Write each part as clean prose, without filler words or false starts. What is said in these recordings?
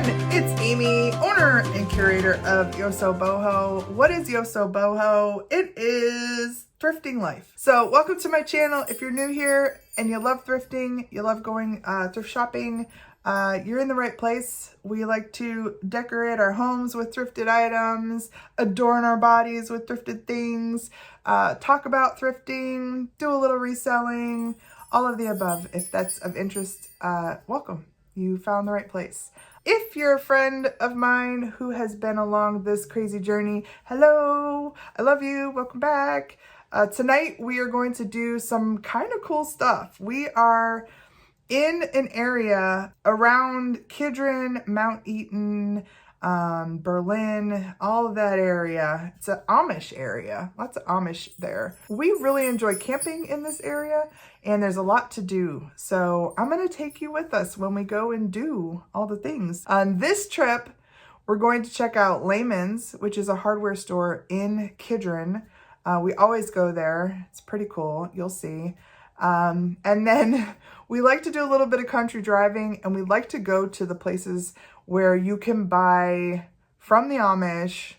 It's Amy, owner and curator of YosoBoho. What is YosoBoho? It is thrifting life. So welcome to my channel. If you're new here and you love thrifting, you love going thrift shopping, you're in the right place. We like to decorate our homes with thrifted items, adorn our bodies with thrifted things, talk about thrifting, do a little reselling, all of the above. If that's of interest, welcome. You found the right place. If you're a friend of mine who has been along this crazy journey, hello, I love you, welcome back. Tonight we are going to do some kind of cool stuff. We are in an area around Kidron, Mount Eaton, Berlin, all of that area. It's an Amish area, lots of Amish there. We really enjoy camping in this area and there's a lot to do. So I'm gonna take you with us when we go and do all the things. On this trip, we're going to check out Lehman's, which is a hardware store in Kidron. We always go there. It's pretty cool, you'll see. And then we like to do a little bit of country driving and we like to go to the places where you can buy from the Amish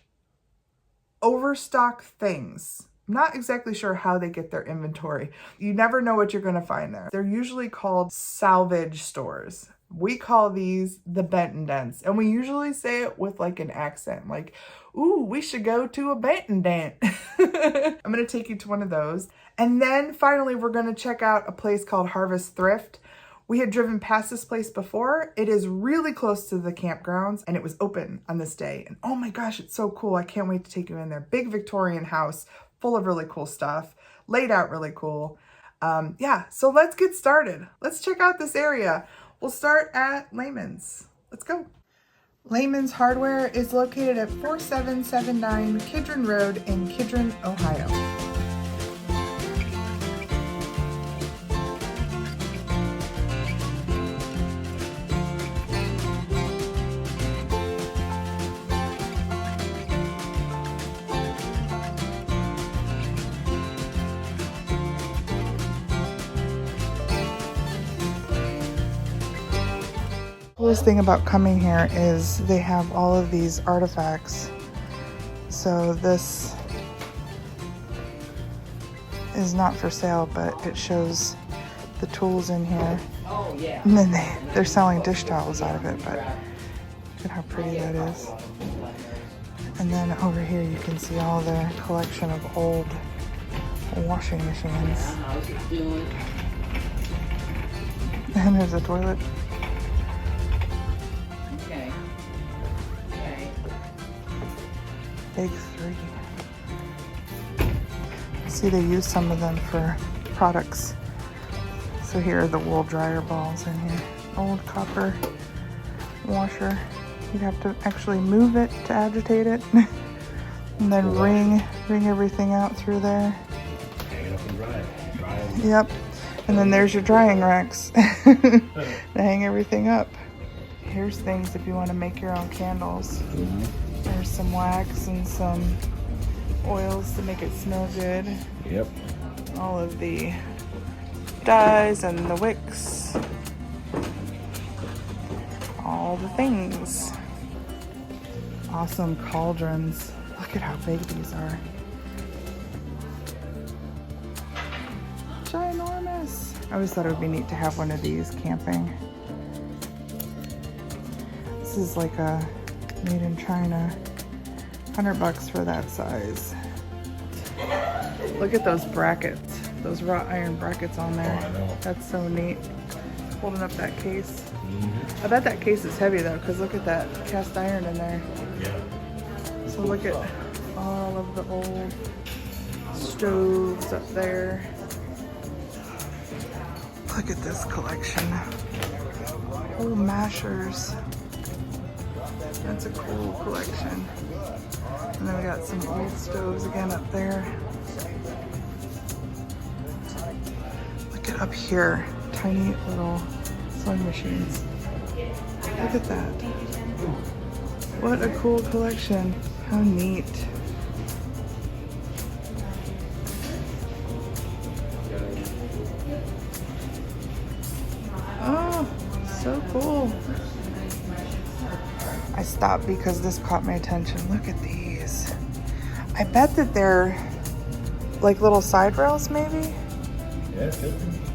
overstock things. I'm not exactly sure how they get their inventory. You never know what you're gonna find there. They're usually called salvage stores. We call these the Benton Dents, and we usually say it with like an accent, like, ooh, we should go to a Benton Dent. I'm gonna take you to one of those. And then finally, we're gonna check out a place called Harvest Thrift. We had driven past this place before. It is really close to the campgrounds and it was open on this day. And oh my gosh, it's so cool. I can't wait to take you in there. Big Victorian house, full of really cool stuff, laid out really cool. Yeah, so let's get started. Let's check out this area. We'll start at Lehman's. Let's go. Lehman's Hardware is located at 4779 Kidron Road in Kidron, Ohio. The coolest thing about coming here is they have all of these artifacts. So this is not for sale, but it shows the tools in here. And then they're selling dish towels out of it, but look at how pretty that is. And then over here you can see all the collection of old washing machines. And there's a toilet. Big three. See, they use some of them for products. So here are the wool dryer balls in here. Old copper washer. You'd have to actually move it to agitate it. And then wring everything out through there. Hang it up and dry it. Yep. And then there's your drying racks to hang everything up. Here's things if you want to make your own candles. There's some wax and some oils to make it smell good. Yep. All of the dyes and the wicks. All the things. Awesome cauldrons. Look at how big these are. Ginormous. I always thought it would be neat to have one of these camping. This is like a made in China. $100 for that size. Look at those brackets. Those wrought iron brackets on there. That's so neat. Holding up that case. I bet that case is heavy though, because look at that cast iron in there. So look at all of the old stoves up there. Look at this collection. Old mashers. That's a cool collection. And then we got some old stoves again up there. Look at up here. Tiny little sewing machines. Look at that. What a cool collection. How neat. Oh, so cool. I stopped because this caught my attention. Look at these. I bet that they're like little side rails maybe? Yeah,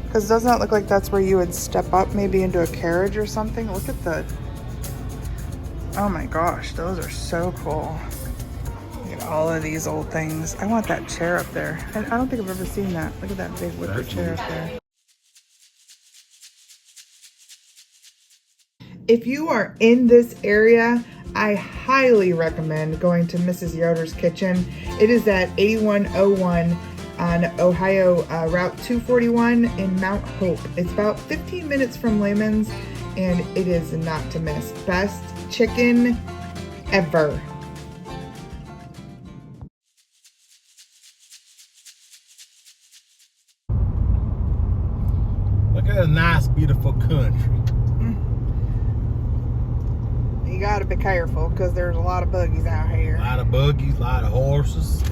because doesn't that look like that's where you would step up maybe into a carriage or something? Look at the, oh my gosh, those are so cool. Look at all of these old things. I want that chair up there. I don't think I've ever seen that. Look at that big wicker chair up there. If you are in this area, I highly recommend going to Mrs. Yoder's Kitchen. It is at 8101 on Ohio Route 241 in Mount Hope. It's about 15 minutes from Lehman's, and it is not to miss. Best chicken ever. Look at this nice, beautiful country. You gotta be careful because there's a lot of buggies out here. A lot of buggies, a lot of horses,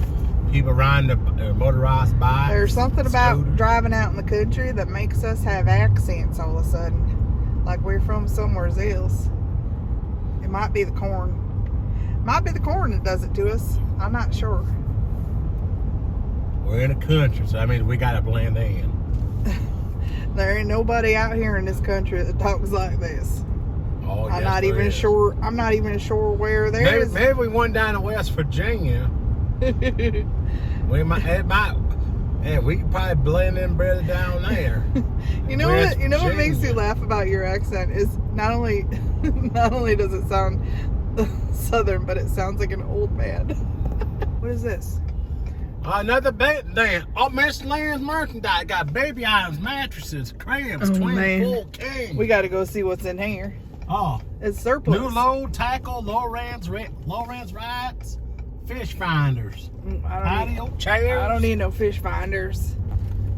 people riding their motorized bikes. There's something about scooters. driving out in the country that makes us have accents all of a sudden, like we're from somewhere else. It might be the corn. Might be the corn that does it to us. I'm not sure. We're in a country, so that means we gotta blend in. There ain't nobody out here in this country that talks like this. Oh, I'm yes, not there even is. sure. I'm not even sure where there is. Maybe we went down to West Virginia. We might. Yeah, we could probably blend in better down there. You know West what? You know what makes me Virginia. laugh about your accent is not only does it sound southern, but it sounds like an old man. What is this? Another bait then. Oh, Miss Land's merchandise got baby items, mattresses, cribs, Oh, twin, man. full king. We got to go see what's in here. Oh, It's surplus. new load, tackle, Low-Range rights, fish finders, patio chairs. I don't need no fish finders.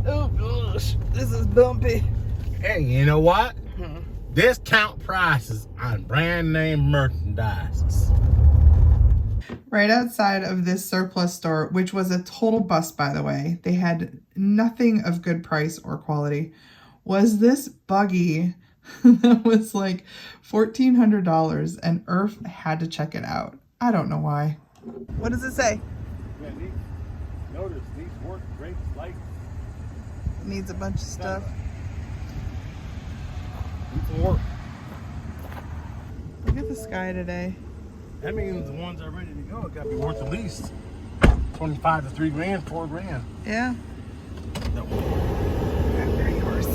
Oh gosh, this is bumpy. Hey, you know what? Discount prices on brand name merchandise. Right outside of this surplus store, which was a total bust, by the way, they had nothing of good price or quality, was this buggy that was like $1,400, and Irf had to check it out. I don't know why. What does it say? Yeah, notice these work great light. Needs a bunch of stuff. Work. Look at the sky today. That means the ones that are ready to go got to be worth at least 25 to 3 grand, 4 grand. Yeah. That After yours.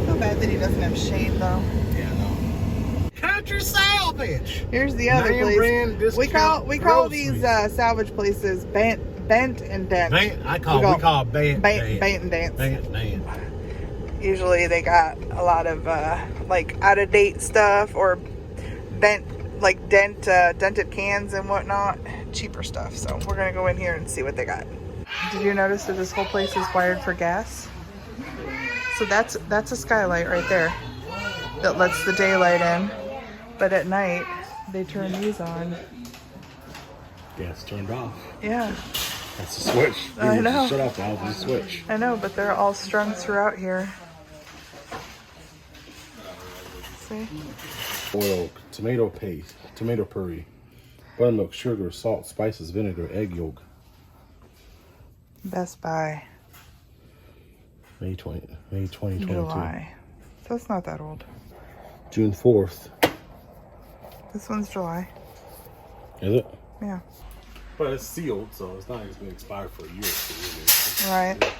Feel bad that he doesn't have shade though. Yeah, no. Country salvage. Here's the other Name place. brand We call discount these groceries. salvage places bent and dent. We call it bant and dance. dance. Usually they got a lot of like out of date stuff or bent, like dented cans and whatnot, cheaper stuff. So we're gonna go in here and see what they got. Did you notice that this whole place is wired for gas? So that's a skylight right there that lets the daylight in, but at night they turn these on. Gas turned off. Yeah, That's the switch. I know. Shut off valve and switch. I know, but they're all strung throughout here. See? Oil, tomato paste, tomato puree, buttermilk, sugar, salt, spices, vinegar, egg yolk. Best Buy, May 2022. July. So it's not that old. June 4th. This one's July. Is it? Yeah. But it's sealed, so it's not going to expire for a year. So Right.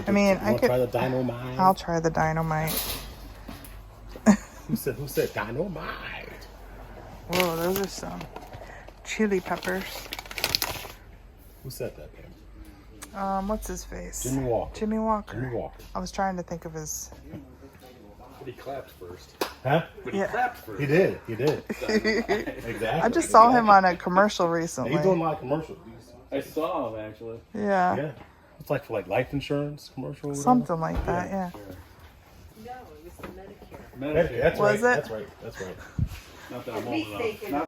I mean, I could try the dynamite. I'll try the dynamite. Who said dynamite? Whoa, those are some chili peppers. Who said that, man? What's his face? Jimmy Walker. Jimmy Walker. Jimmy Walker. I was trying to think of his. But he clapped first. Huh? But he Yeah. clapped first. He did. Exactly. I just saw him on a commercial recently. He's doing a lot of commercials. I saw him actually. Yeah. Yeah. It's like for like life insurance commercial. or whatever. Something like that, yeah. No, it was the Medicare. Medicare. That's Was right. it? That's right. That's right. Not that I'm old enough. Not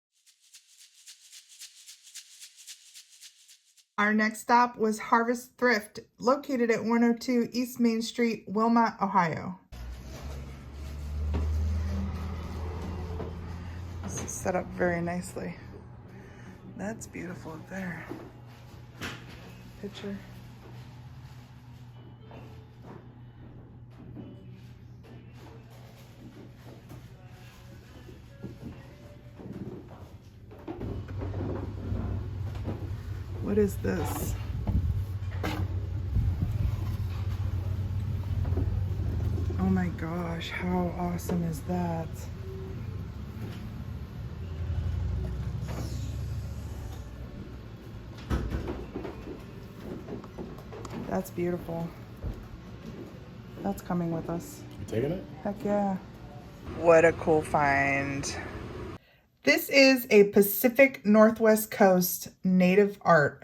Our next stop was Harvest Thrift, located at 102 East Main Street, Wilmot, Ohio. This is set up very nicely. That's beautiful up there. Picture. What is this? Oh my gosh, how awesome is that? That's beautiful. That's coming with us. You taking it? Heck yeah. What a cool find. This is a Pacific Northwest Coast native art,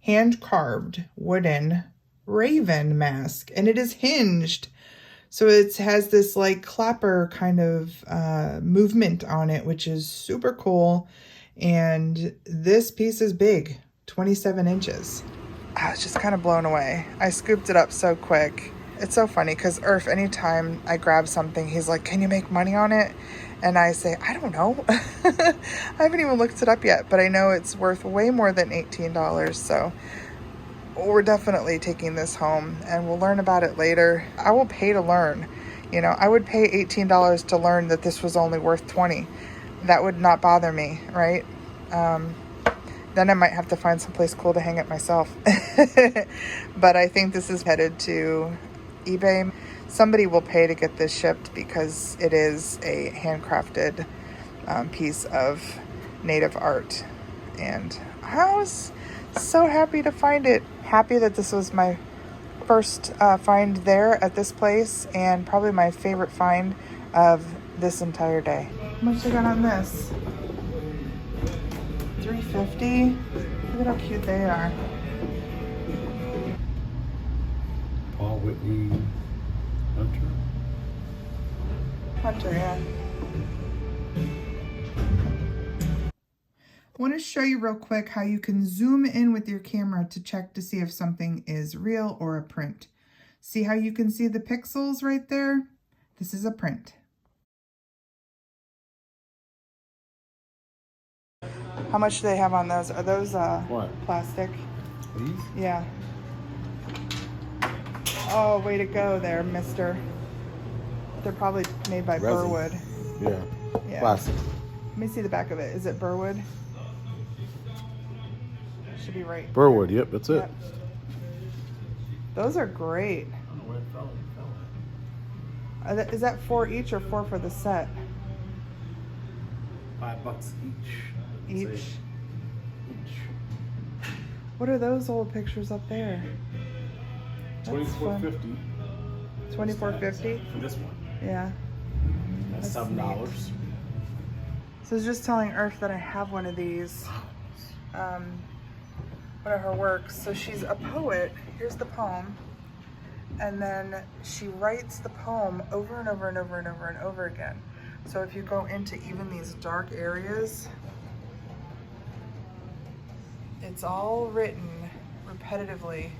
hand-carved wooden raven mask, and it is hinged. So it has this like clapper kind of movement on it, which is super cool. And this piece is big, 27 inches. I was just kind of blown away. I scooped it up so quick. It's so funny because Irf, anytime I grab something, he's like, can you make money on it? And I say, I don't know. I haven't even looked it up yet, but I know it's worth way more than $18. So we're definitely taking this home and we'll learn about it later. I will pay to learn. You know, I would pay $18 to learn that this was only worth $20. That would not bother me, right? Then I might have to find someplace cool to hang it myself. But I think this is headed to eBay. Somebody will pay to get this shipped because it is a handcrafted piece of native art. And I was so happy to find it. Happy that this was my first find there at this place and probably my favorite find of this entire day. How much they got on this? $3.50. Look at how cute they are. Paul Whitney Hunter, yeah. I want to show you real quick how you can zoom in with your camera to check to see if something is real or a print. See how you can see the pixels right there? This is a print. How much do they have on those? Are those what? Plastic? These? Yeah. Oh, way to go there, mister. They're probably made by Resin. Burwood. Yeah. Plastic. Let me see the back of it. Is it Burwood? Should be right. Burwood, yep, that's it. Yep. Those are great. Is that 4 each or 4 for the set? $5 each. Each? What are those old pictures up there? $24.50. $24.50? For this one. Yeah. That's That's $7. So I was just telling Earth that I have one of these. One of her works. So she's a poet. Here's the poem. And then she writes the poem over and over and over and over and over again. So if you go into even these dark areas, it's all written repetitively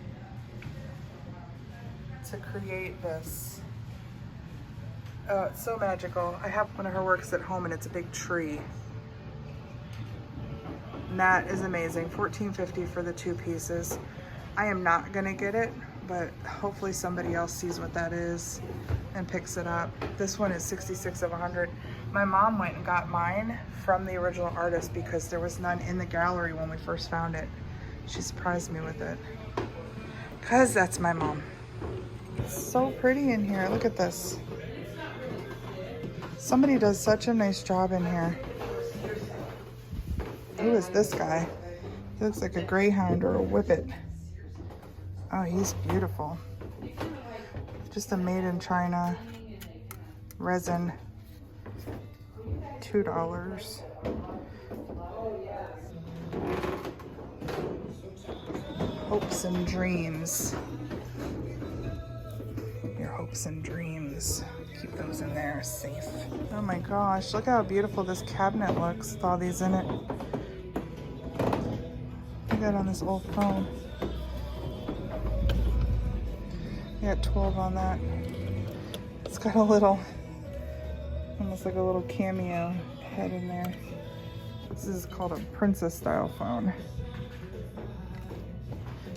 to create this. Oh, it's so magical. I have one of her works at home and it's a big tree. And that is amazing. $14.50 for the 2 pieces. I am not gonna get it, but hopefully somebody else sees what that is and picks it up. This one is 66 of 100. My mom went and got mine from the original artist because there was none in the gallery when we first found it. She surprised me with it. Cause that's my mom. It's so pretty in here. Look at this. Somebody does such a nice job in here. Who is this guy? He looks like a greyhound or a whippet. Oh, he's beautiful. Just a made in China resin. $2. Hopes and dreams. Your hopes and dreams. Keep those in there safe. Oh my gosh, look how beautiful this cabinet looks with all these in it. good on this old phone. You got 12 on that. It's got a little, almost like a little cameo head in there. This is called a princess style phone.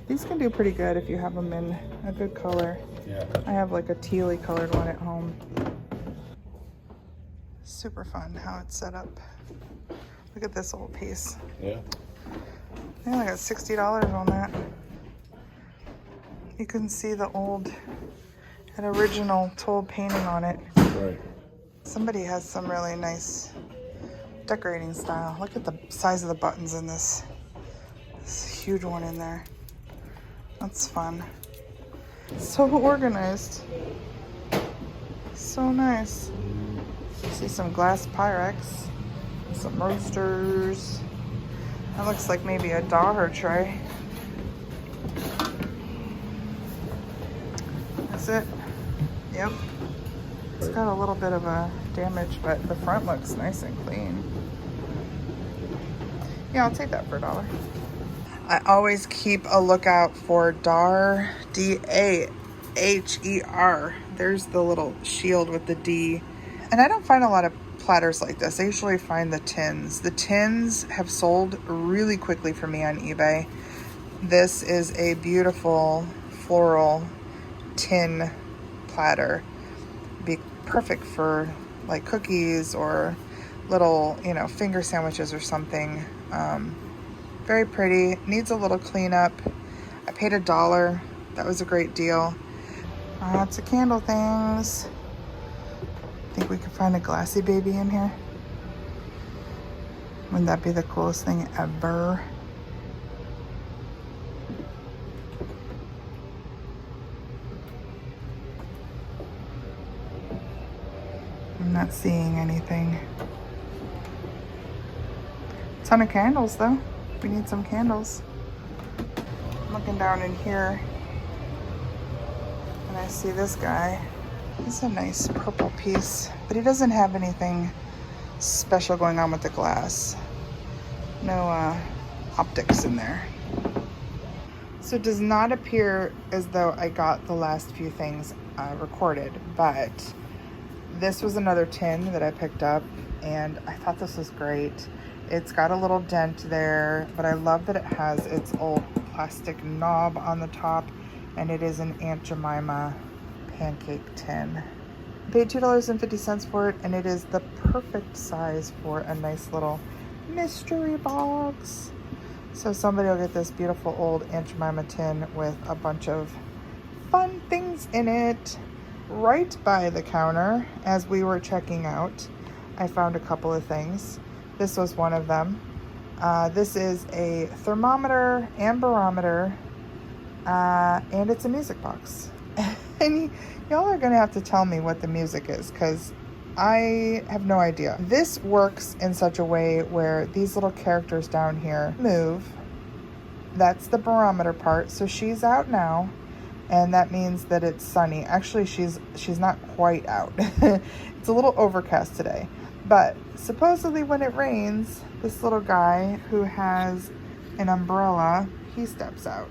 These can do pretty good if you have them in a good color. Yeah. I have like a tealy colored one at home. Super fun how it's set up. Look at this old piece. Yeah. I only got $60 on that. You can see the old and original told painting on it. Right. Somebody has some really nice decorating style. Look at the size of the buttons in this. This huge one in there. That's fun. So organized. So nice. See some glass Pyrex. Some roasters. That looks like maybe a Daher tray. That's it. Yep. It's got a little bit of a damage, but the front looks nice and clean. Yeah, I'll take that for $1. I always keep a lookout for Daher, D-A-H-E-R. There's the little shield with the D. And I don't find a lot of platters like this. I usually find the tins. The tins have sold really quickly for me on eBay. This is a beautiful floral tin platter. Be perfect for like cookies or little, you know, finger sandwiches or something. Very pretty. Needs a little cleanup. I paid $1. That was a great deal. Lots of candle things. Think we could find a glassy baby in here? Wouldn't that be the coolest thing ever? I'm not seeing anything. Ton of candles though. We need some candles. I'm looking down in here and I see this guy. He's a nice purple piece, but he doesn't have anything special going on with the glass. No optics in there. So it does not appear as though I got the last few things recorded, but this was another tin that I picked up and I thought this was great. It's got a little dent there, but I love that it has its old plastic knob on the top, and it is an Aunt Jemima pancake tin. I paid $2.50 for it, and it is the perfect size for a nice little mystery box. So somebody will get this beautiful old Aunt Jemima tin with a bunch of fun things in it. Right by the counter, as we were checking out, I found a couple of things. This was one of them. This is a thermometer and barometer, and it's a music box. And y'all are gonna have to tell me what the music is, because I have no idea. This works in such a way where these little characters down here move. That's the barometer part. So she's out now, and that means that it's sunny. Actually, she's not quite out. It's a little overcast today. But supposedly when it rains, this little guy who has an umbrella, he steps out.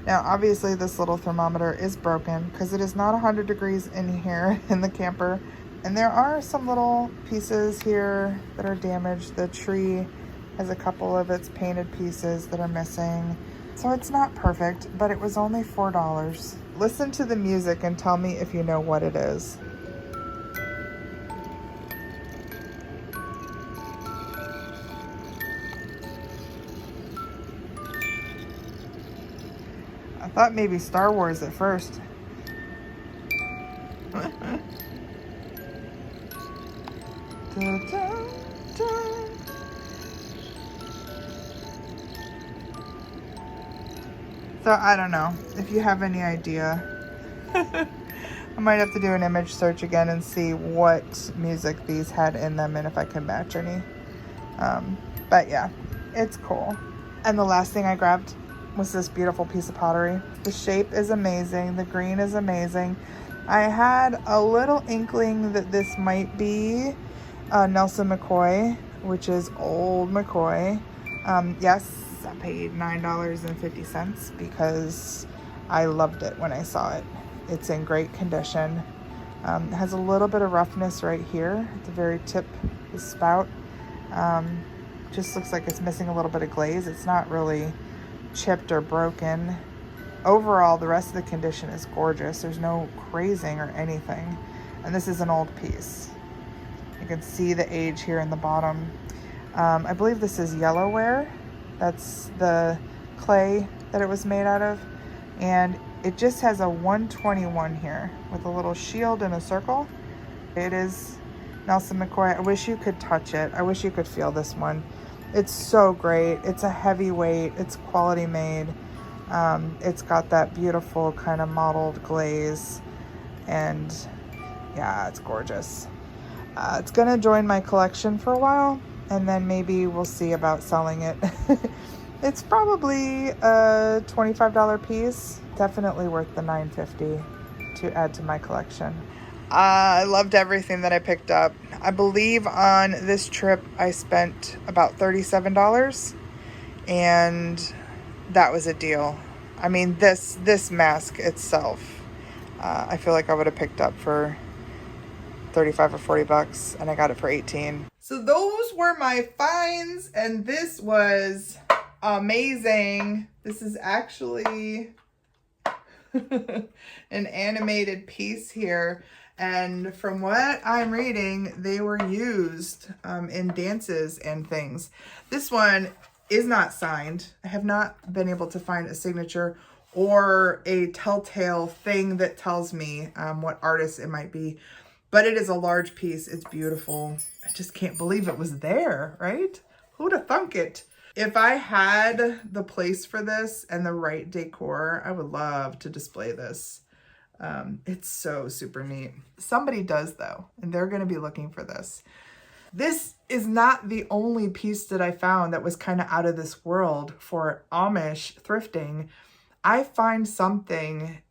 Now, obviously this little thermometer is broken because it is not 100 degrees in here in the camper. And there are some little pieces here that are damaged. The tree has a couple of its painted pieces that are missing. So it's not perfect, but it was only $4. Listen to the music and tell me if you know what it is. I thought maybe Star Wars at first. So I don't know if you have any idea. I might have to do an image search again and see what music these had in them and if I can match any. But yeah, it's cool. And the last thing I grabbed was this beautiful piece of pottery. The shape is amazing. The green is amazing. I had a little inkling that this might be Nelson McCoy, which is old McCoy. Yes, I paid $9.50 because I loved it when I saw it. It's in great condition. It has a little bit of roughness right here at the very tip of the spout. Just looks like it's missing a little bit of glaze. It's not really chipped or broken. Overall, the rest of the condition is gorgeous. There's no crazing or anything. And this is an old piece. You can see the age here in the bottom. I believe this is yellowware. That's the clay that it was made out of. And it just has a 121 here with a little shield and a circle. It is Nelson McCoy. I wish you could touch it. I wish you could feel this one. It's so great. It's a heavyweight. It's quality made. It's got that beautiful kind of mottled glaze. And yeah, it's gorgeous. It's gonna join my collection for a while, and then maybe we'll see about selling it. It's probably a $25 piece. Definitely worth the $9.50 to add to my collection. I loved everything that I picked up. I believe on this trip I spent about $37, and that was a deal. I mean, this mask itself, I feel like I would have picked up for 35 or 40 bucks, and I got it for 18. So those were my finds, and this was amazing. This is actually an animated piece here, and from what I'm reading, they were used in dances and things. This one is not signed. I have not been able to find a signature or a telltale thing that tells me what artist it might be, but it is a large piece. It's beautiful. I just can't believe it was there, right? Who'd have thunk it? If I had the place for this and the right decor, I would love to display this. It's so super neat. Somebody does though, and they're gonna be looking for this. This is not the only piece that I found that was kind of out of this world for Amish thrifting. I find something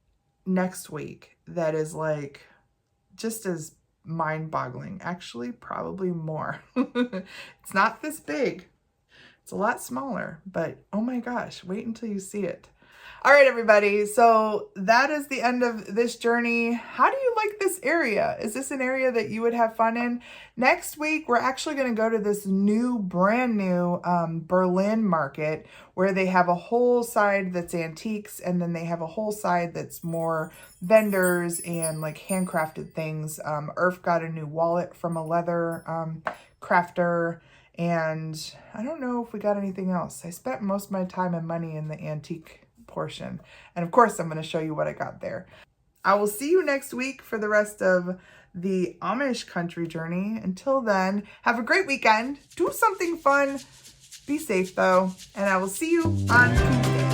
next week that is like just as mind-boggling, actually probably more. It's not this big. It's a lot smaller, but oh my gosh, wait until you see it. All right, everybody. So that is the end of this journey. How do you like this area? Is this an area that you would have fun in? Next week, we're actually going to go to this brand new Berlin market where they have a whole side that's antiques, and then they have a whole side that's more vendors and like handcrafted things. Irf got a new wallet from a leather crafter. And I don't know if we got anything else. I spent most of my time and money in the antique portion. And of course, I'm going to show you what I got there. I will see you next week for the rest of the Amish country journey. Until then, have a great weekend. Do something fun. Be safe though. And I will see you on Tuesday.